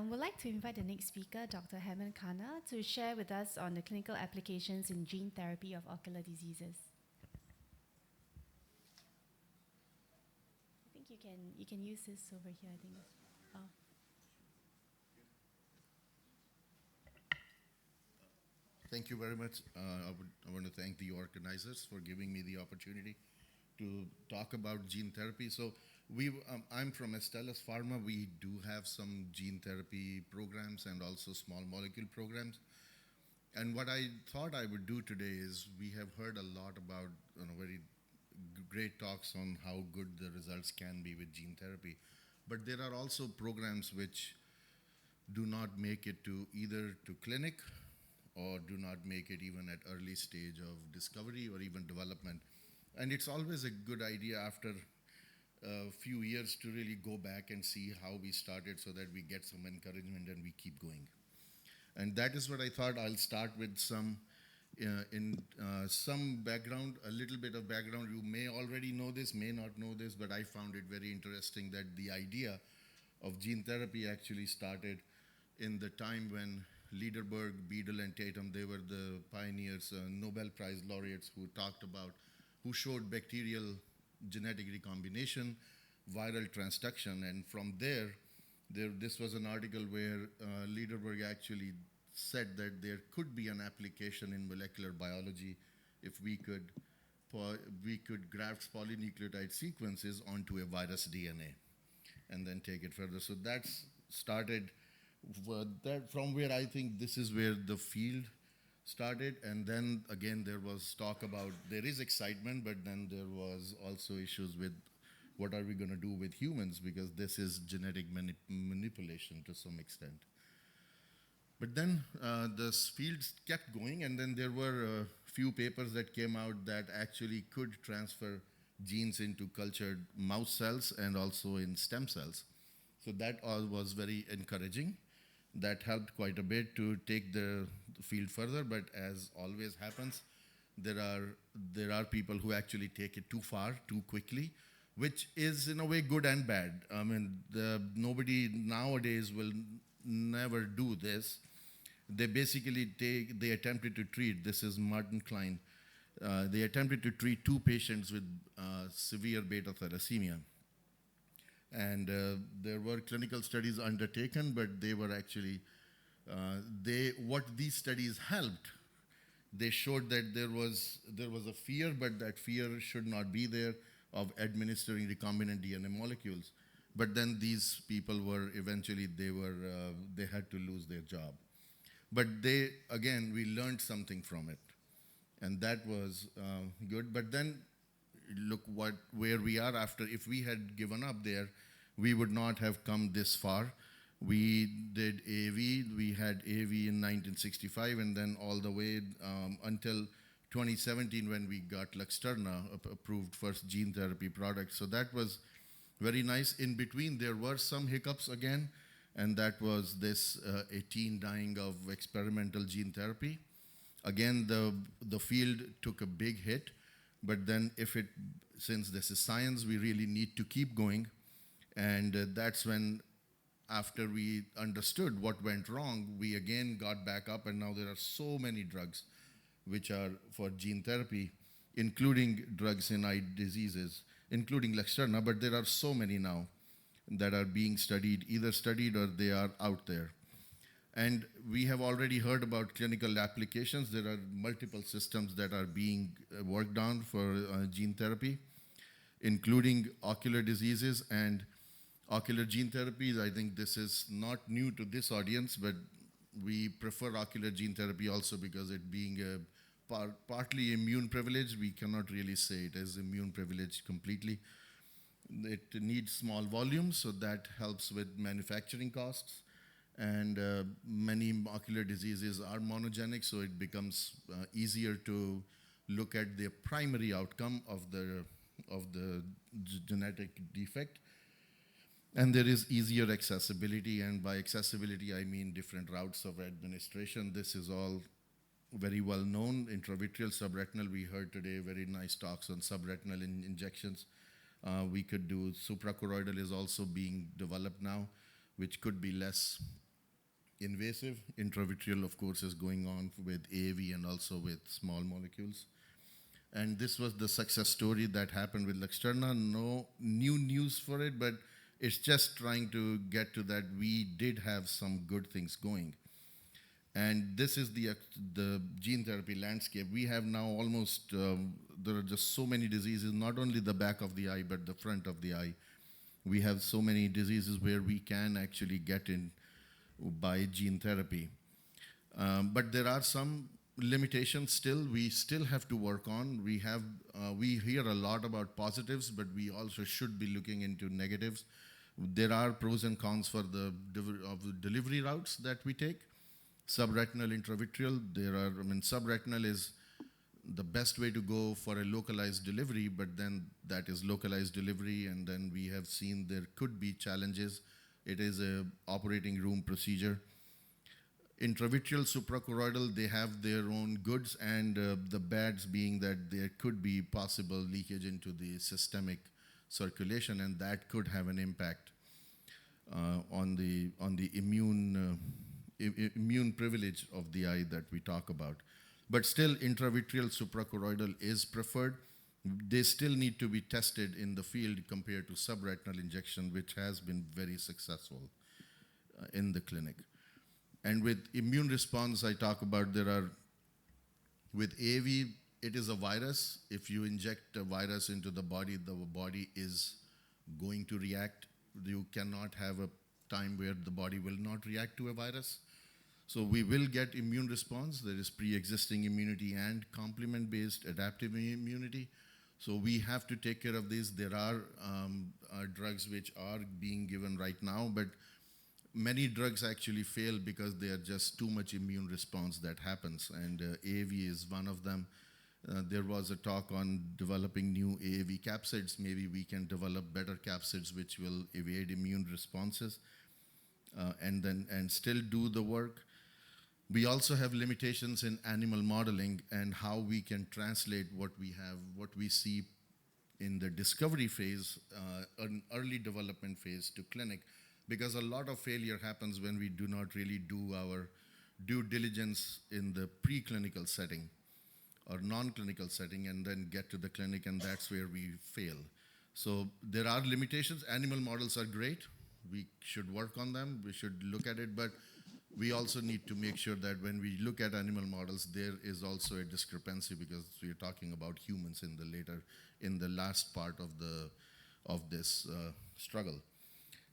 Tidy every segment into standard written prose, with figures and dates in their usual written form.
we'd like to invite the next speaker, Dr. Hemant Khanna, to share with us on the clinical applications in gene therapy of ocular diseases. I think you can use this over here, I think. Oh. Thank you very much. I want to thank the organizers for giving me the opportunity to talk about gene therapy. So I'm from Astellas Pharma. We do have some gene therapy programs and also small molecule programs. And what I thought I would do today is we have heard a lot about very great talks on how good the results can be with gene therapy. But there are also programs which do not make it to either to clinic or do not make it even at early stage of discovery or even development. And it's always a good idea after a few years to really go back and see how we started so that we get some encouragement and we keep going. And that is what I thought. I'll start with some background, a little bit of background. You may already know this, may not know this, but I found it very interesting that the idea of gene therapy actually started in the time when Lederberg, Beadle, and Tatum, they were the pioneers, Nobel Prize laureates who showed bacterial genetic recombination, viral transduction, and from this was an article where Lederberg actually said that there could be an application in molecular biology if we could graft polynucleotide sequences onto a virus DNA and then take it further. So that's started from where I think this is where the field started. And then again, there was talk about, there is excitement, but then there was also issues with what are we going to do with humans, because this is genetic manipulation to some extent. But then this field kept going, and then there were a few papers that came out that actually could transfer genes into cultured mouse cells and also in stem cells. So that all was very encouraging. That helped quite a bit to take the field further, but as always happens, there are people who actually take it too far, too quickly, which is in a way good and bad. I mean, nobody nowadays will never do this. They basically they attempted to treat, this is Martin Klein, they attempted to treat 2 patients with severe beta thalassemia. And there were clinical studies undertaken, but they were actually, what these studies helped, they showed that there was a fear, but that fear should not be there of administering recombinant DNA molecules. But then these people were eventually, they had to lose their job. But again, we learned something from it. And that was good. But then look where we are after. If we had given up there, we would not have come this far. We did AAV. We had AAV in 1965, and then all the way until 2017 when we got Luxturna approved, first gene therapy product. So that was very nice. In between, there were some hiccups again, and that was this 18 dying of experimental gene therapy. Again, the field took a big hit. But then since this is science, we really need to keep going. And that's when, after we understood what went wrong, we again got back up, and now there are so many drugs which are for gene therapy, including drugs in eye diseases, including Luxturna, but there are so many now that are being studied, either studied or they are out there. And we have already heard about clinical applications. There are multiple systems that are being worked on for gene therapy, including ocular diseases and ocular gene therapies. I think this is not new to this audience, but we prefer ocular gene therapy also because it being partly immune privileged, we cannot really say it is immune privileged completely. It needs small volumes, so that helps with manufacturing costs. And many ocular diseases are monogenic, so it becomes easier to look at the primary outcome of the genetic defect. And there is easier accessibility, and by accessibility I mean different routes of administration. This is all very well known. Intravitreal, subretinal, we heard today very nice talks on subretinal injections. We could do suprachoroidal is also being developed now, which could be less invasive. Intravitreal, of course, is going on with AAV and also with small molecules. And this was the success story that happened with Luxturna. No new news for it, but it's just trying to get to that we did have some good things going. And this is the gene therapy landscape. We have now almost, there are just so many diseases, not only the back of the eye, but the front of the eye. We have so many diseases where we can actually get in by gene therapy. But there are some limitations still. We still have to work on. We hear a lot about positives, but we also should be looking into negatives. There are pros and cons for the delivery routes that we take. Subretinal, intravitreal, subretinal is the best way to go for a localized delivery, but then that is localized delivery, and then we have seen there could be challenges. It is a operating room procedure. Intravitreal, suprachoroidal, they have their own goods, and the bads being that there could be possible leakage into the systemic circulation, and that could have an impact on the immune privilege of the eye that we talk about. But still, intravitreal suprachoroidal is preferred. They still need to be tested in the field compared to subretinal injection, which has been very successful in the clinic. And with immune response, I talk about with AAV, it is a virus. If you inject a virus into the body is going to react. You cannot have a time where the body will not react to a virus. So we will get immune response. There is pre-existing immunity and complement-based adaptive immunity. So we have to take care of this. There are drugs which are being given right now, but many drugs actually fail because they are just too much immune response that happens, and AAV is one of them. There was a talk on developing new AAV capsids. Maybe we can develop better capsids which will evade immune responses and still do the work. We also have limitations in animal modeling and how we can translate what we see in the discovery phase, an early development phase to clinic, because a lot of failure happens when we do not really do our due diligence in the preclinical setting or non-clinical setting and then get to the clinic, and that's where we fail. So there are limitations. Animal models are great. We should work on them. We should look at it, but we also need to make sure that when we look at animal models, there is also a discrepancy because we're talking about humans in the last part of this struggle.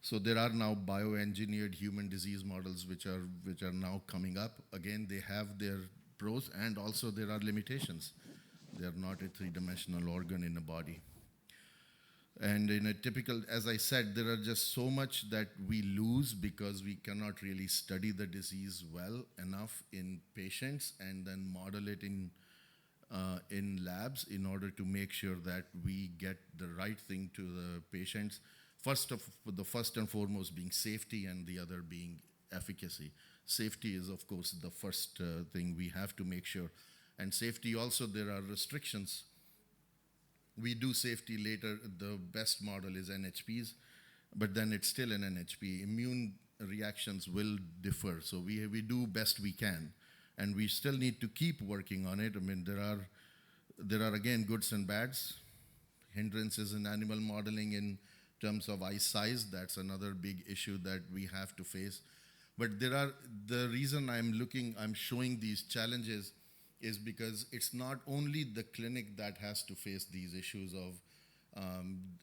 So there are now bioengineered human disease models which are now coming up. Again, they have their pros and also there are limitations. They are not a three-dimensional organ in a body. And in a typical, as I said, there are just so much that we lose because we cannot really study the disease well enough in patients and then model it in labs in order to make sure that we get the right thing to the patients. The first and foremost being safety and the other being efficacy. Safety is, of course, the first thing we have to make sure. And safety also, there are restrictions. We do safety later. The best model is NHPs, but then it's still an NHP. Immune reactions will differ. So we do best we can. And we still need to keep working on it. I mean, there are again, goods and bads. Hindrances in animal modeling in terms of eye size, that's another big issue that we have to face. But the reason I'm showing these challenges is because it's not only the clinic that has to face these issues of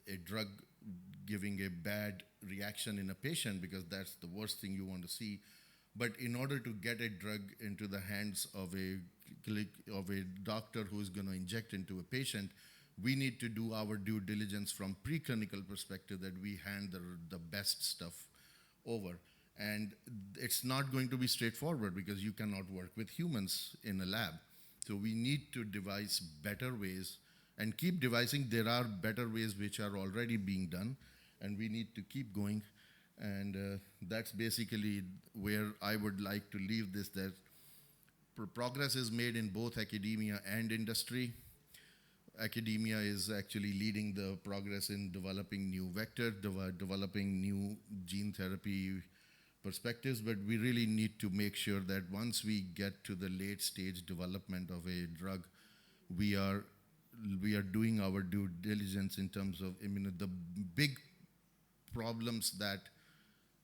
a drug giving a bad reaction in a patient, because that's the worst thing you want to see. But in order to get a drug into the hands of a doctor who's going to inject into a patient, we need to do our due diligence from preclinical perspective that we hand the best stuff over. And it's not going to be straightforward because you cannot work with humans in a lab. So we need to devise better ways and keep devising. There are better ways which are already being done, and we need to keep going. And that's basically where I would like to leave this, that progress is made in both academia and industry. Academia is actually leading the progress in developing new vector, developing new gene therapy perspectives, but we really need to make sure that once we get to the late stage development of a drug, we are doing our due diligence in terms of the big problems that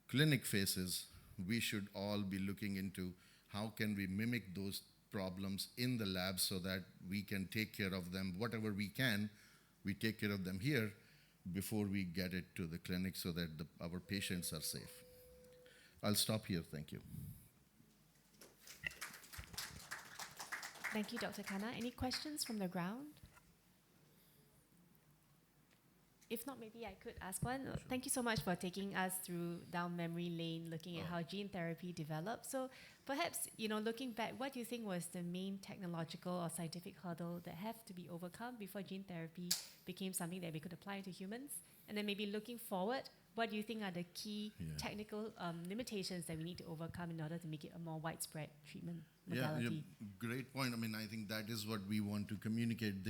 clinic faces. We should all be looking into how can we mimic those problems in the lab so that we can take care of them, whatever we can, we take care of them here before we get it to the clinic so that our patients are safe. I'll stop here. Thank you. Thank you, Dr. Khanna. Any questions from the ground? If not, maybe I could ask one. Sure. Thank you so much for taking us down memory lane, looking at how gene therapy developed. So perhaps, looking back, what do you think was the main technological or scientific hurdle that have to be overcome before gene therapy became something that we could apply to humans? And then maybe looking forward, what do you think are the key technical limitations that we need to overcome in order to make it a more widespread treatment modality? Yeah, great point. I think that is what we want to communicate.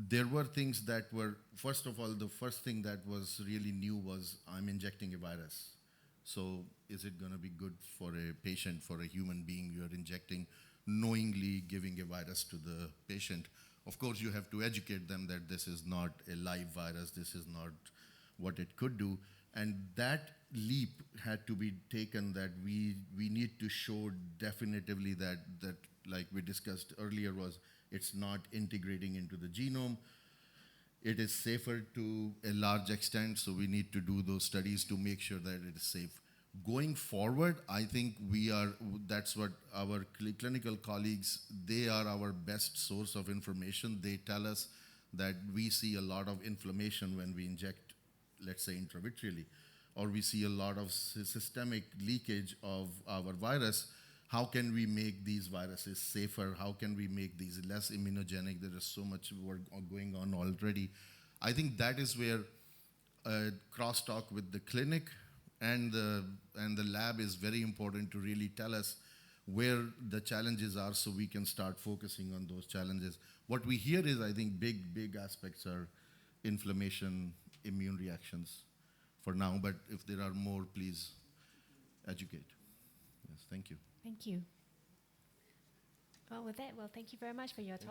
There were things that were, first of all, the first thing that was really new was I'm injecting a virus. So is it going to be good for a patient, for a human being? You're injecting, knowingly giving a virus to the patient. Of course, you have to educate them that this is not a live virus, this is not what it could do. And that leap had to be taken, that we need to show definitively that like we discussed earlier, was it's not integrating into the genome. It is safer to a large extent, so we need to do those studies to make sure that it is safe. Going forward, I think that's what our clinical colleagues, they are our best source of information. They tell us that we see a lot of inflammation when we inject, let's say intravitreally, or we see a lot of systemic leakage of our virus. How can we make these viruses safer? How can we make these less immunogenic? There is so much work going on already. I think that is where crosstalk with the clinic and the lab is very important to really tell us where the challenges are so we can start focusing on those challenges. What we hear is, I think, big aspects are inflammation, immune reactions for now, but if there are more, please educate. Yes, thank you. Thank you. Well, with that, thank you very much for your talk.